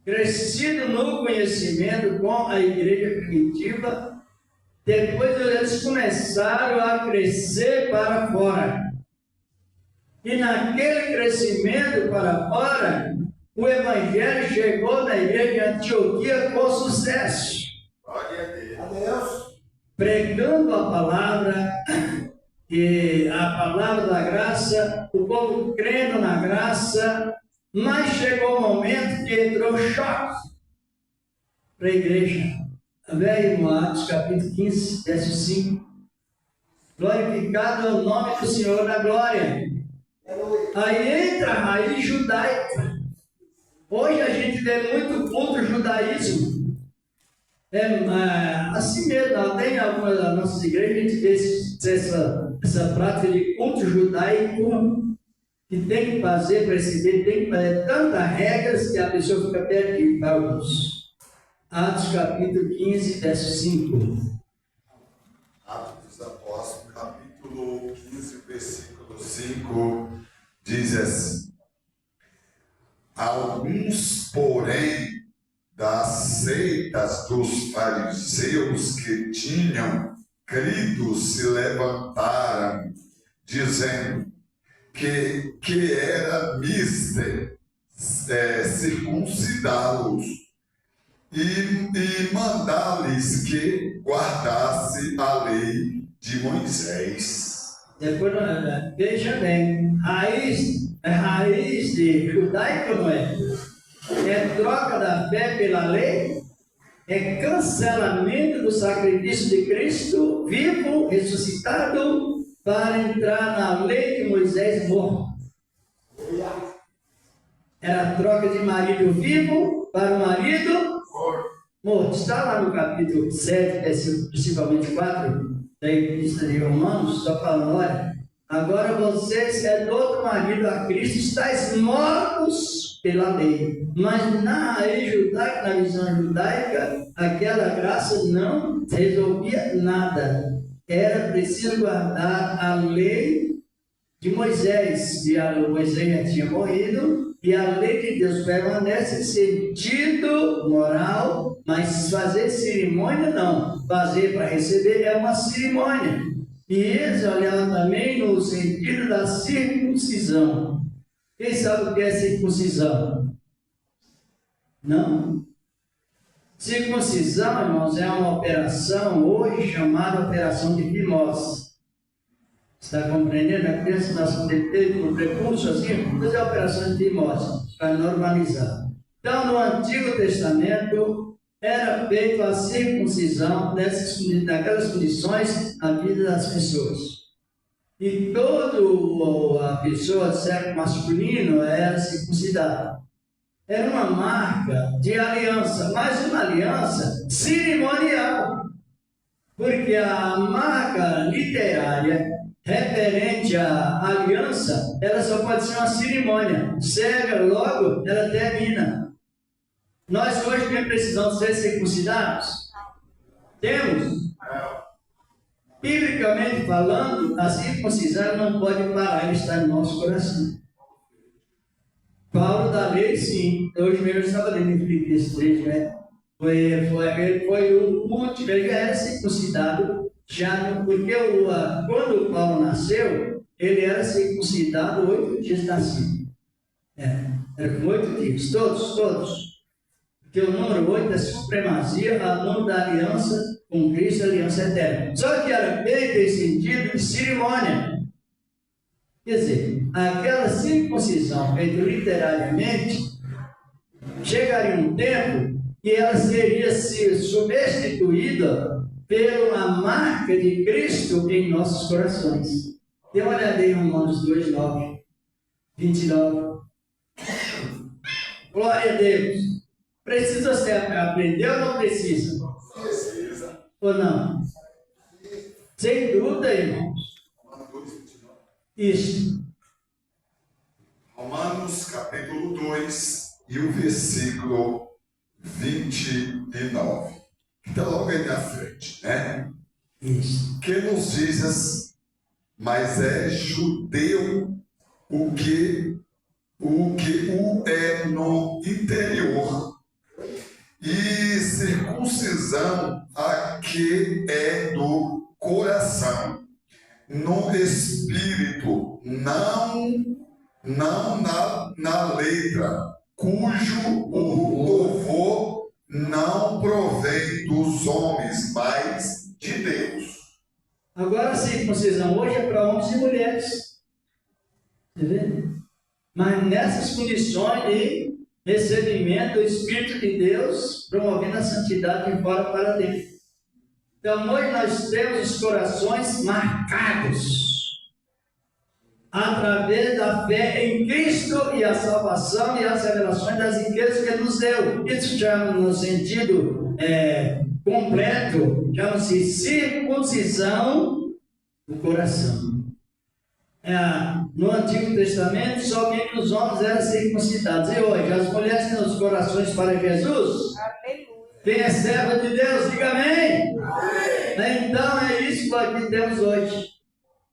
crescido no conhecimento com a igreja primitiva, depois eles começaram a crescer para fora. E naquele crescimento para fora, o Evangelho chegou na igreja de Antioquia com sucesso. Glória a Deus. Pregando a palavra, e a palavra da graça, o povo crendo na graça, mas chegou o momento que entrou choque para a igreja. Velho Atos, capítulo 15, verso 5. Glorificado é o nome do Senhor na glória. Aí entra a raiz judaica. Hoje a gente vê muito culto ao judaísmo. Assim mesmo, tem algumas das nossas igrejas, a gente vê essa prática de culto judaico que tem que fazer para receber, tem que fazer tantas regras que a pessoa fica perdida para alguns. Atos capítulo 15, verso 5. Atos dos Apóstolos, capítulo 15, versículo 5, diz assim: alguns, porém, das seitas dos fariseus que tinham crido se levantaram, dizendo que era mister circuncidá-los e mandar-lhes que guardasse a lei de Moisés. Depois, veja bem, raiz de judaico não é? É troca da fé pela lei, é cancelamento do sacrifício de Cristo vivo, ressuscitado, para entrar na lei de Moisés morto. Era a troca de marido vivo para o marido morto. Está lá no capítulo 7, principalmente 4, da Epístola de Romanos, só falando, olha, agora vocês é do outro marido a Cristo, estáis mortos pela lei. Mas na raiz judaica, na visão judaica, aquela graça não resolvia nada. Era preciso guardar a lei de Moisés. E Moisés já tinha morrido, e a lei de Deus permanece em sentido moral, mas fazer cerimônia não. Fazer para receber é uma cerimônia. E eles olhavam também no sentido da circuncisão. Quem sabe o que é circuncisão? Não? Circuncisão, irmãos, é uma operação hoje chamada operação de fimose. Está compreendendo? A criança nasce com um prepulso assim, mas é a operação de fimose, para normalizar. Então, no Antigo Testamento, era feita a circuncisão naquelas condições na vida das pessoas. E toda a pessoa de sexo masculino era circuncidada. Era uma marca de aliança, mas uma aliança cerimonial. Porque a marca literária referente à aliança, ela só pode ser uma cerimônia. Cega, logo, ela termina. Nós hoje nem precisamos ser circuncidados? Temos? Biblicamente falando, a circuncisão não pode parar, ela está no nosso coração. Paulo da lei, sim. Hoje mesmo eu estava lendo em Filipenses 3, né? Ele foi o último, ele já era circuncidado, porque quando o Paulo nasceu, ele era circuncidado 8 dias nascido. Era com 8 dias, todos. Porque o número 8 é supremacia, o número da aliança com Cristo, a aliança eterna. Só que era feito em sentido de cerimônia. Quer dizer, aquela circuncisão feita literariamente, chegaria um tempo que ela seria substituída pela marca de Cristo em nossos corações. Dê uma olhada aí em Romanos 2, 9, 29. Glória a Deus. Precisa você aprender ou não precisa? Precisa. Ou não? Sem dúvida, irmãos. Isso. Romanos capítulo 2 e o versículo 29. Que está logo aí na frente, né? Isso. Que nos dizes, mas é judeu o que o é no interior, e circuncisão a que é do coração, no espírito, não na letra, cujo o louvor não provém dos homens, mas de Deus. Agora a circuncisão hoje é para homens e mulheres. Você vê? Mas nessas condições de recebimento do Espírito de Deus, promovendo a santidade de fora para dentro. Então hoje nós temos os corações marcados através da fé em Cristo e a salvação e as revelações das riquezas que Ele nos deu. Isso chama no sentido completo, chama-se circuncisão do coração. No Antigo Testamento, somente os homens eram circuncidados. E hoje, as mulheres têm os corações para Jesus? Aleluia. Quem é servo de Deus, diga amém. Então é isso que temos hoje.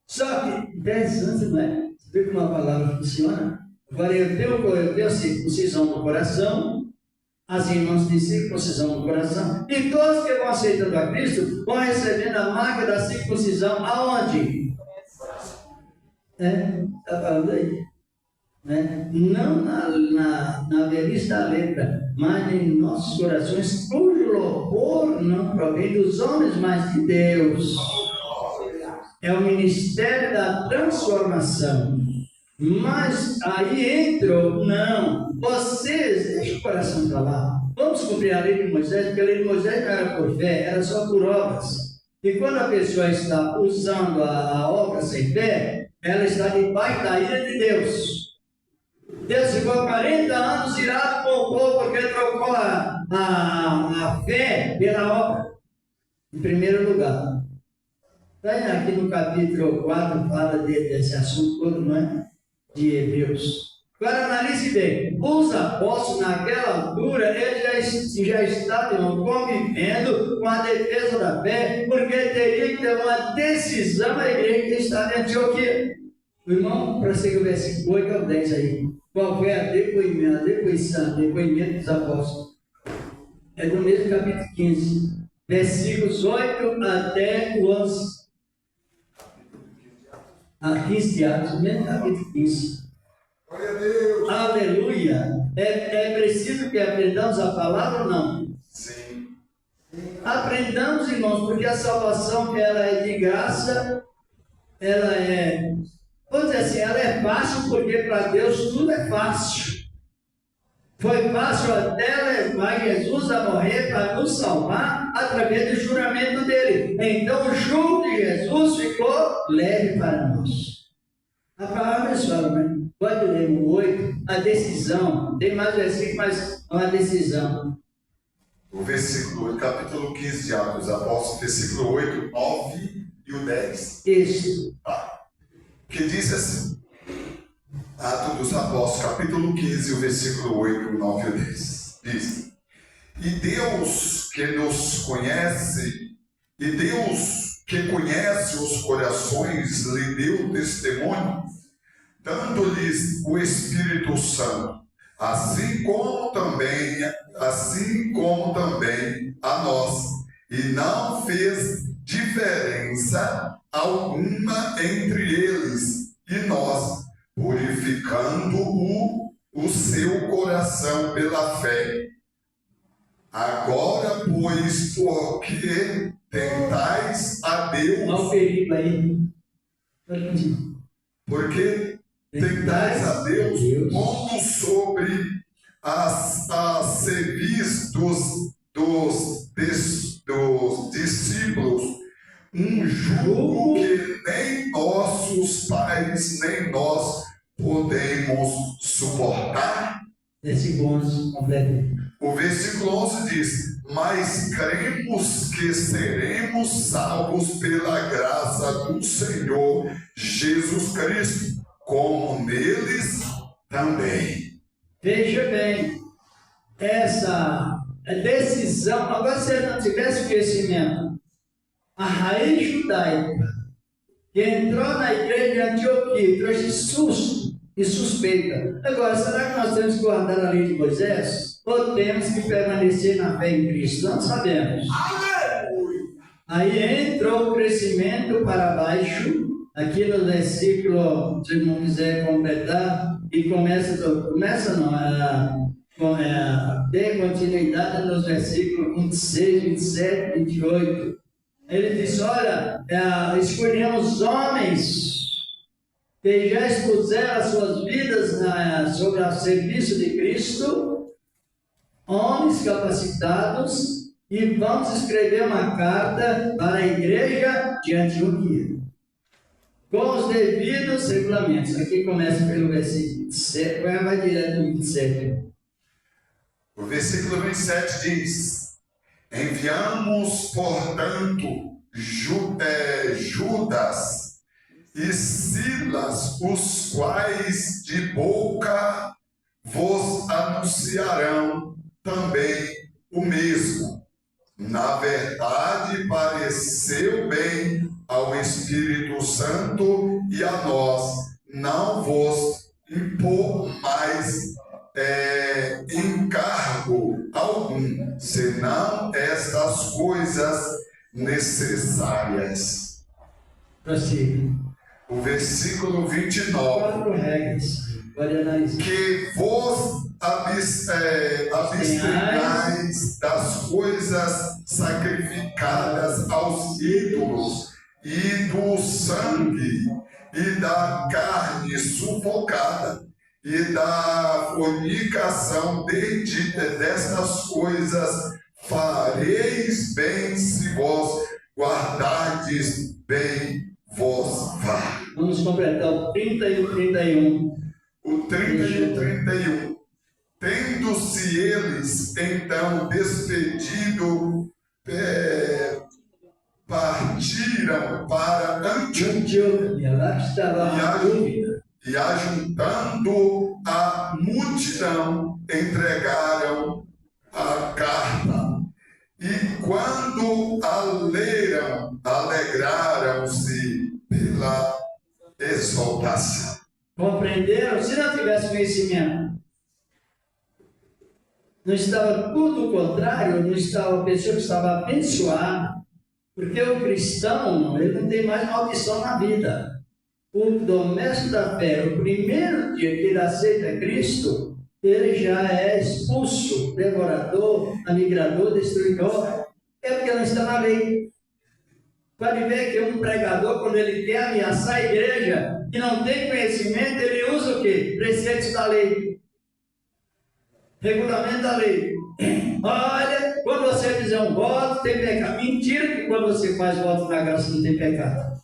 Só que, interessante, não é? Você vê como a palavra funciona? Agora eu tenho circuncisão do coração, as irmãs têm circuncisão do coração, e todos que vão aceitando a Cristo vão recebendo a marca da circuncisão aonde? Está falando aí. Né? Não na velhice da letra, mas em nossos corações, cujo louvor não provém dos homens, mas de Deus. É o ministério da transformação. Mas aí entrou, não, vocês, deixa o coração para lá. Vamos cumprir a lei de Moisés, porque a lei de Moisés não era por fé, era só por obras. E quando a pessoa está usando a obra sem fé, ela está debaixo da ira de Deus. Deus ficou 40 anos irado com o povo porque trocou a fé pela obra. Em primeiro lugar. Aqui no capítulo 4 fala desse assunto todo, não é? De Hebreus. Agora analise bem. Os apóstolos naquela altura, eles já estavam convivendo com a defesa da fé, porque teria que ter uma decisão a igreja que estava em Antioquia. O irmão, para seguir o versículo 8 ao 10 aí. Qual foi a depoimento dos apóstolos? É do mesmo capítulo 15. Versículos 8 até o 11. 15 de Atos, mesmo capítulo 15. Glória a Deus. Aleluia. É preciso que aprendamos a palavra ou não? Sim. Aprendamos, irmãos, porque a salvação ela é de graça, ela é, vamos dizer assim, ela é fácil, porque para Deus tudo é fácil. Foi fácil até levar Jesus a morrer para nos salvar através do juramento dele. Então o jugo de Jesus ficou leve para nós. A palavra fala, né? Pode ler no 8, a decisão. Tem mais versículo, mas uma decisão. O versículo, capítulo 15 de Atos, apóstolo, versículo 8, 9 e o 10. Isso. Que diz assim, Atos dos Apóstolos, capítulo 15, o versículo 8, 9 e 10. Diz, e Deus que nos conhece, e Deus que conhece os corações, lhe deu testemunho, dando-lhes o Espírito Santo, assim como também a nós, e não fez diferença alguma entre eles e nós, purificando o seu coração pela fé. Agora, pois, porque tentais a Deus. Olha o perigo aí. Porque tentais a Deus pondo sobre a serviço dos discípulos um jugo que nem nossos pais, nem nós podemos suportar. Versículo 11, completo. O versículo 11 diz: mas cremos que seremos salvos pela graça do Senhor Jesus Cristo, como neles também. Veja bem, essa decisão, agora se ele não tivesse conhecimento, a raiz judaica, que entrou na igreja de Antioquia, trouxe susto e suspeita. Agora, será que nós temos que guardar a lei de Moisés? Ou temos que permanecer na fé em Cristo? Não sabemos. Aí entrou o crescimento para baixo, aqui no versículo, se não quiser completar, e ter continuidade nos versículos 26, 27, 28. Ele diz: olha, escolhemos homens que já expuseram as suas vidas sobre o serviço de Cristo, homens capacitados, e vamos escrever uma carta para a igreja de Antioquia, com os devidos regulamentos. Aqui começa pelo versículo 27, vai direto no 27. O versículo 27 diz: enviamos, portanto, Judas e Silas, os quais de boca vos anunciarão também o mesmo. Na verdade, pareceu bem ao Espírito Santo e a nós não vos impor mais encargo algum, senão estas coisas necessárias. Prossiga. O versículo 29. 4 regras. Que vos abstenhais das coisas sacrificadas aos ídolos e do sangue e da carne sufocada e da fornicação. Destas coisas fareis bem se vos guardardes bem vos vá. Vamos completar o 30 e o 31. O 30 e o 31. Tendo-se eles então despedido, partiram para Antioquia, lá estava a dúvida. E ajuntando a multidão, entregaram a carta. E quando a leram, alegraram-se pela exaltação. Compreenderam? Se não tivesse conhecimento, não estava tudo o contrário, não estava a pessoa que estava abençoada, porque o cristão, ele não tem mais maldição na vida. O doméstico da fé, o primeiro dia que ele aceita Cristo, ele já é expulso, devorador, anigrador, destruidor, é porque não está na lei. Pode ver que um pregador, quando ele quer ameaçar a igreja e não tem conhecimento, ele usa o quê? Preceitos da lei. Regulamento da lei. Olha, quando você fizer um voto, tem pecado. Mentira que quando você faz voto na graça não tem pecado.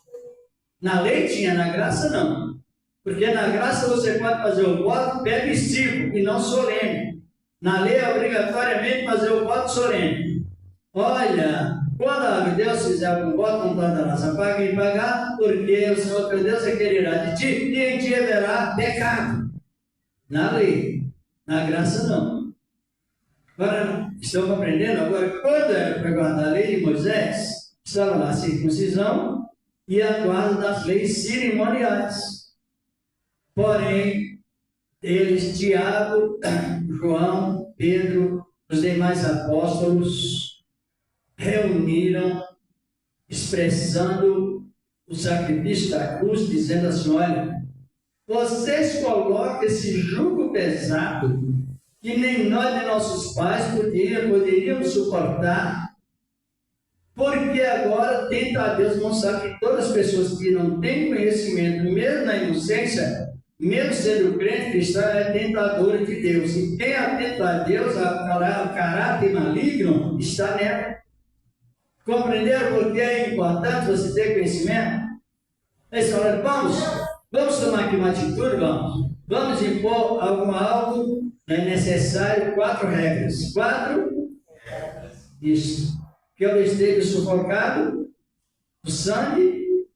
Na lei tinha, na graça não. Porque na graça você pode fazer o voto permissivo e não solene. Na lei é obrigatoriamente fazer o voto solene. Olha, quando Deus fizer algum voto, não pode dar paga e pagar, porque o Senhor teu Deus requererá de ti e em ti haverá pecado. Na lei. Na graça não. Agora, estão compreendendo? Agora, quando era para guardar a lei de Moisés, estava lá a circuncisão e a guarda das leis cerimoniais. Porém, eles, Tiago, João, Pedro, os demais apóstolos, reuniram, expressando o sacrifício da cruz, dizendo assim: olha, vocês colocam esse jugo pesado que nem nós nem nossos pais poderíamos suportar. Porque agora tenta a Deus mostrar que todas as pessoas que não têm conhecimento, mesmo na inocência, mesmo sendo crente cristão, é tentadora de Deus. E quem atenta a Deus, o caráter maligno, está nela. Compreenderam por que é importante você ter conhecimento? Eles falaram, vamos tomar aqui uma atitude, vamos impor algo necessário, 4 regras. 4? Isso. Que é o esteja sufocado, o sangue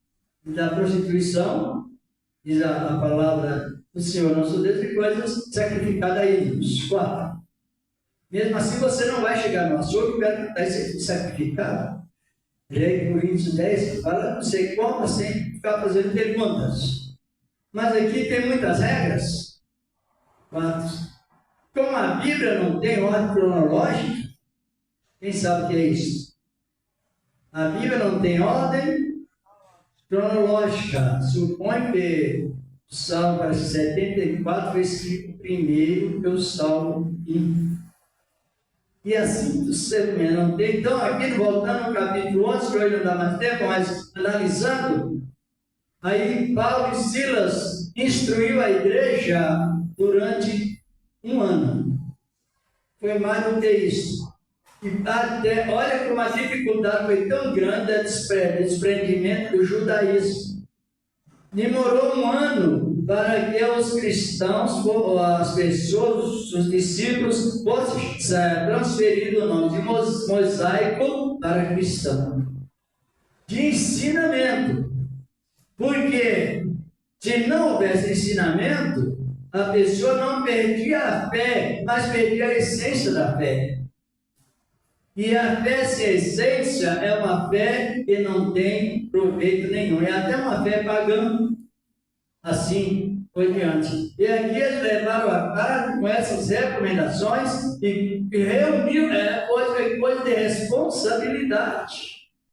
e da prostituição, diz a palavra do Senhor nosso Deus, e coisas sacrificadas a ídolos. 4. Mesmo assim, você não vai chegar no açougue e vai ser sacrificado. Lei Coríntios 10 fala, não sei como, sem ficar fazendo perguntas. Mas aqui tem muitas regras. 4. Como a Bíblia não tem ordem cronológica, quem sabe o que é isso? A Bíblia não tem ordem cronológica. Supõe que o Salmo 74 foi escrito primeiro que o Salmo 1. E assim você não tem. Então, aqui voltando ao capítulo 11, que hoje não dá mais tempo, mas analisando, aí Paulo e Silas instruiu a igreja durante 1 ano. Foi mais do que isso. E até, olha como a dificuldade foi tão grande do desprendimento do judaísmo. Demorou 1 ano para que os cristãos, as pessoas, os discípulos, fossem transferidos o nome de mosaico para cristão. De ensinamento. Porque se não houvesse ensinamento, a pessoa não perdia a fé, mas perdia a essência da fé. E a fé sem essência é uma fé que não tem proveito nenhum. É até uma fé pagã. Assim foi diante. E aqui eles levaram a cabo com essas recomendações e reuniram coisa de responsabilidade.